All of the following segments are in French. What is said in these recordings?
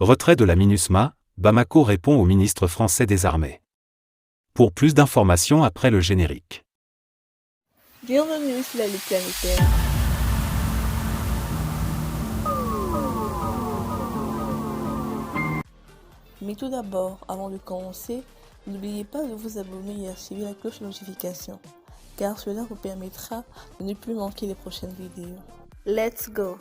Retrait de la MINUSMA, Bamako répond au ministre français des Armées. Pour plus d'informations après le générique. Bienvenue sur la Ligue planétaire. Mais tout d'abord, avant de commencer, n'oubliez pas de vous abonner et activer la cloche de notification, car cela vous permettra de ne plus manquer les prochaines vidéos. Let's go!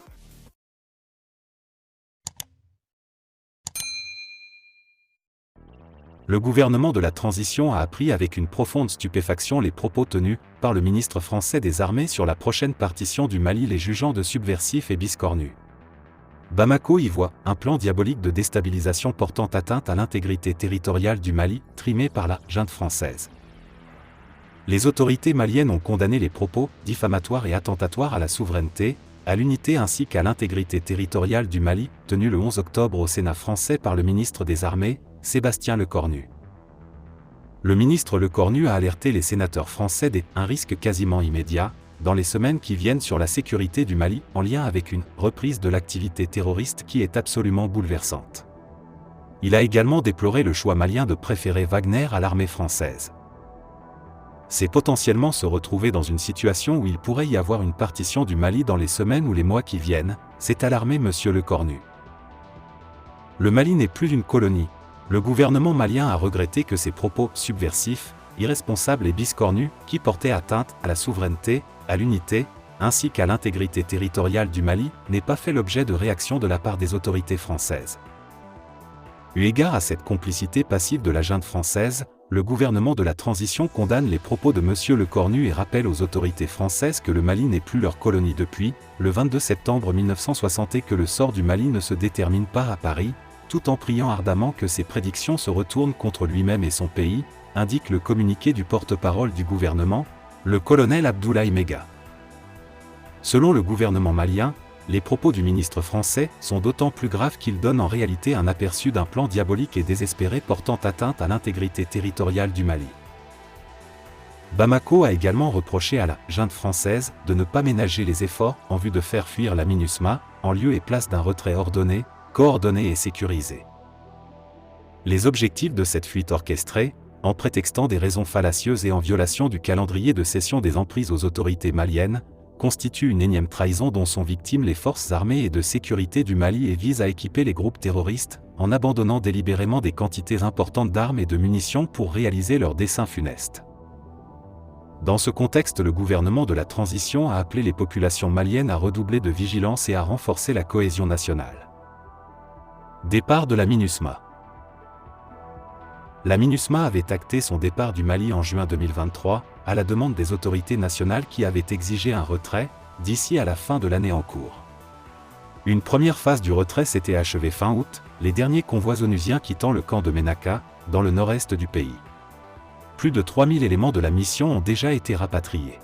Le gouvernement de la transition a appris avec une profonde stupéfaction les propos tenus par le ministre français des Armées sur la prochaine partition du Mali, les jugeant de subversifs et biscornus. Bamako y voit un plan diabolique de déstabilisation portant atteinte à l'intégrité territoriale du Mali, trimé par la junte française. Les autorités maliennes ont condamné les propos diffamatoires et attentatoires à la souveraineté, à l'unité ainsi qu'à l'intégrité territoriale du Mali, tenus le 11 octobre au Sénat français par le ministre des Armées, Sébastien Lecornu. Le ministre Lecornu a alerté les sénateurs français d'un risque quasiment immédiat, dans les semaines qui viennent, sur la sécurité du Mali, en lien avec une reprise de l'activité terroriste qui est absolument bouleversante. Il a également déploré le choix malien de préférer Wagner à l'armée française. C'est potentiellement se retrouver dans une situation où il pourrait y avoir une partition du Mali dans les semaines ou les mois qui viennent, s'est alarmé M. Lecornu. Le Mali n'est plus une colonie. Le gouvernement malien a regretté que ces propos subversifs, irresponsables et biscornus, qui portaient atteinte à la souveraineté, à l'unité, ainsi qu'à l'intégrité territoriale du Mali, n'aient pas fait l'objet de réactions de la part des autorités françaises. Eu égard à cette complicité passive de la junte française, le gouvernement de la transition condamne les propos de M. Lecornu et rappelle aux autorités françaises que le Mali n'est plus leur colonie depuis le 22 septembre 1960 et que le sort du Mali ne se détermine pas à Paris, tout en priant ardemment que ses prédictions se retournent contre lui-même et son pays, indique le communiqué du porte-parole du gouvernement, le colonel Abdoulaye Mega. Selon le gouvernement malien, les propos du ministre français sont d'autant plus graves qu'ils donnent en réalité un aperçu d'un plan diabolique et désespéré portant atteinte à l'intégrité territoriale du Mali. Bamako a également reproché à la junte française de ne pas ménager les efforts en vue de faire fuir la MINUSMA, en lieu et place d'un retrait ordonné, coordonné et sécurisé. Les objectifs de cette fuite orchestrée, en prétextant des raisons fallacieuses et en violation du calendrier de cession des emprises aux autorités maliennes, constituent une énième trahison dont sont victimes les forces armées et de sécurité du Mali et visent à équiper les groupes terroristes, en abandonnant délibérément des quantités importantes d'armes et de munitions pour réaliser leurs desseins funestes. Dans ce contexte, le gouvernement de la transition a appelé les populations maliennes à redoubler de vigilance et à renforcer la cohésion nationale. Départ de la MINUSMA. La MINUSMA avait acté son départ du Mali en juin 2023, à la demande des autorités nationales qui avaient exigé un retrait, d'ici à la fin de l'année en cours. Une première phase du retrait s'était achevée fin août, les derniers convois onusiens quittant le camp de Ménaka, dans le nord-est du pays. Plus de 3000 éléments de la mission ont déjà été rapatriés.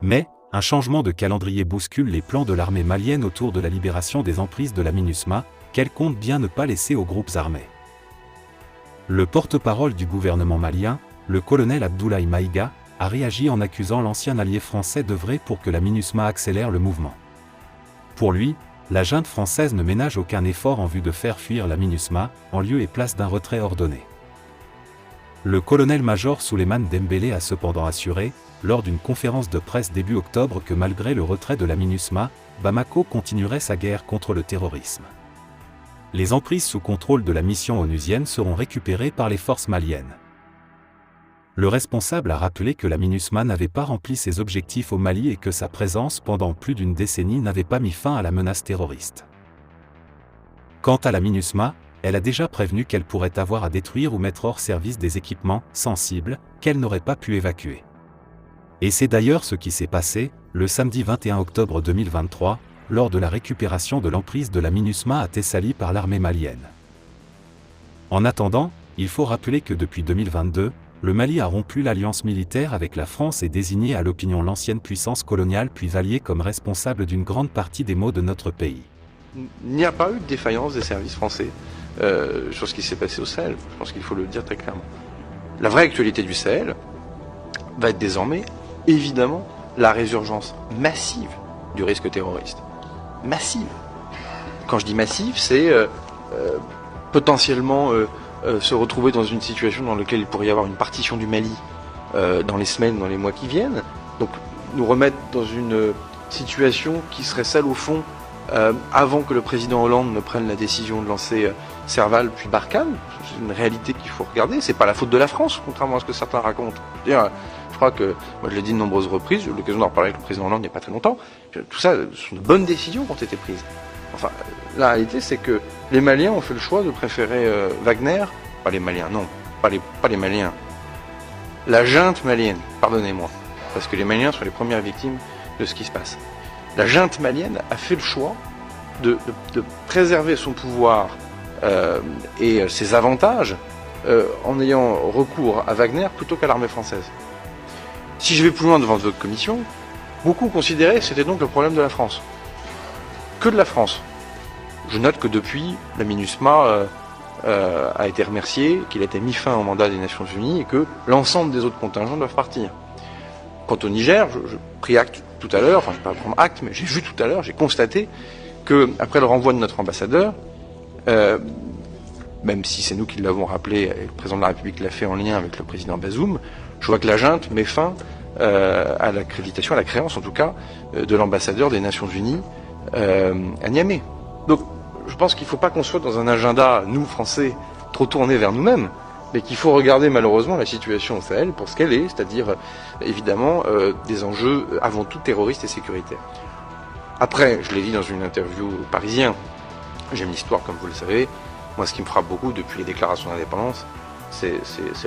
Mais, un changement de calendrier bouscule les plans de l'armée malienne autour de la libération des emprises de la MINUSMA, qu'elle compte bien ne pas laisser aux groupes armés. Le porte-parole du gouvernement malien, le colonel Abdoulaye Maïga, a réagi en accusant l'ancien allié français d'œuvrer pour que la MINUSMA accélère le mouvement. Pour lui, la junte française ne ménage aucun effort en vue de faire fuir la MINUSMA, en lieu et place d'un retrait ordonné. Le colonel-major Souleymane Dembélé a cependant assuré, lors d'une conférence de presse début octobre, que malgré le retrait de la MINUSMA, Bamako continuerait sa guerre contre le terrorisme. Les emprises sous contrôle de la mission onusienne seront récupérées par les forces maliennes. Le responsable a rappelé que la MINUSMA n'avait pas rempli ses objectifs au Mali et que sa présence pendant plus d'une décennie n'avait pas mis fin à la menace terroriste. Quant à la MINUSMA, elle a déjà prévenu qu'elle pourrait avoir à détruire ou mettre hors service des équipements sensibles qu'elle n'aurait pas pu évacuer. Et c'est d'ailleurs ce qui s'est passé, le samedi 21 octobre 2023, lors de la récupération de l'emprise de la MINUSMA à Tessali par l'armée malienne. En attendant, il faut rappeler que depuis 2022, le Mali a rompu l'alliance militaire avec la France et désigné à l'opinion l'ancienne puissance coloniale puis alliée comme responsable d'une grande partie des maux de notre pays. Il n'y a pas eu de défaillance des services français sur ce qui s'est passé au Sahel. Je pense qu'il faut le dire très clairement. La vraie actualité du Sahel va être désormais, évidemment, la résurgence massive du risque terroriste. Massive. Quand je dis massif, c'est potentiellement se retrouver dans une situation dans laquelle il pourrait y avoir une partition du Mali dans les semaines, dans les mois qui viennent. Donc nous remettre dans une situation qui serait celle au fond avant que le président Hollande ne prenne la décision de lancer Serval puis Barkhane. C'est une réalité qu'il faut regarder. C'est pas la faute de la France, contrairement à ce que certains racontent. Je crois que, moi je l'ai dit de nombreuses reprises, j'ai eu l'occasion d'en reparler avec le président Hollande il n'y a pas très longtemps. Tout ça, ce sont de bonnes décisions qui ont été prises. Enfin, la réalité c'est que les Maliens ont fait le choix de préférer Wagner, pas les Maliens, non, pas les Maliens. La junte malienne, pardonnez-moi, parce que les Maliens sont les premières victimes de ce qui se passe. La junte malienne a fait le choix de préserver son pouvoir et ses avantages en ayant recours à Wagner plutôt qu'à l'armée française. Si je vais plus loin devant votre commission, beaucoup considéraient que c'était donc le problème de la France. Que de la France. Je note que depuis, la MINUSMA a été remerciée, qu'il a été mis fin au mandat des Nations Unies et que l'ensemble des autres contingents doivent partir. Quant au Niger, je pris acte tout à l'heure, enfin je ne vais pas prendre acte, mais j'ai vu tout à l'heure, j'ai constaté que après le renvoi de notre ambassadeur, même si c'est nous qui l'avons rappelé, et le président de la République l'a fait en lien avec le président Bazoum, je vois que la junte met fin à l'accréditation, à la créance en tout cas, de l'ambassadeur des Nations Unies à Niamey. Donc je pense qu'il ne faut pas qu'on soit dans un agenda, nous Français, trop tourné vers nous-mêmes, mais qu'il faut regarder malheureusement la situation au Sahel pour ce qu'elle est, c'est-à-dire évidemment des enjeux avant tout terroristes et sécuritaires. Après, je l'ai dit dans une interview au Parisien, j'aime l'histoire comme vous le savez, moi ce qui me frappe beaucoup depuis les déclarations d'indépendance, c'est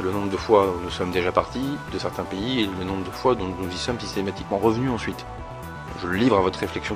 le nombre de fois où nous sommes déjà partis de certains pays et le nombre de fois dont nous y sommes systématiquement revenus ensuite. Je le livre à votre réflexion.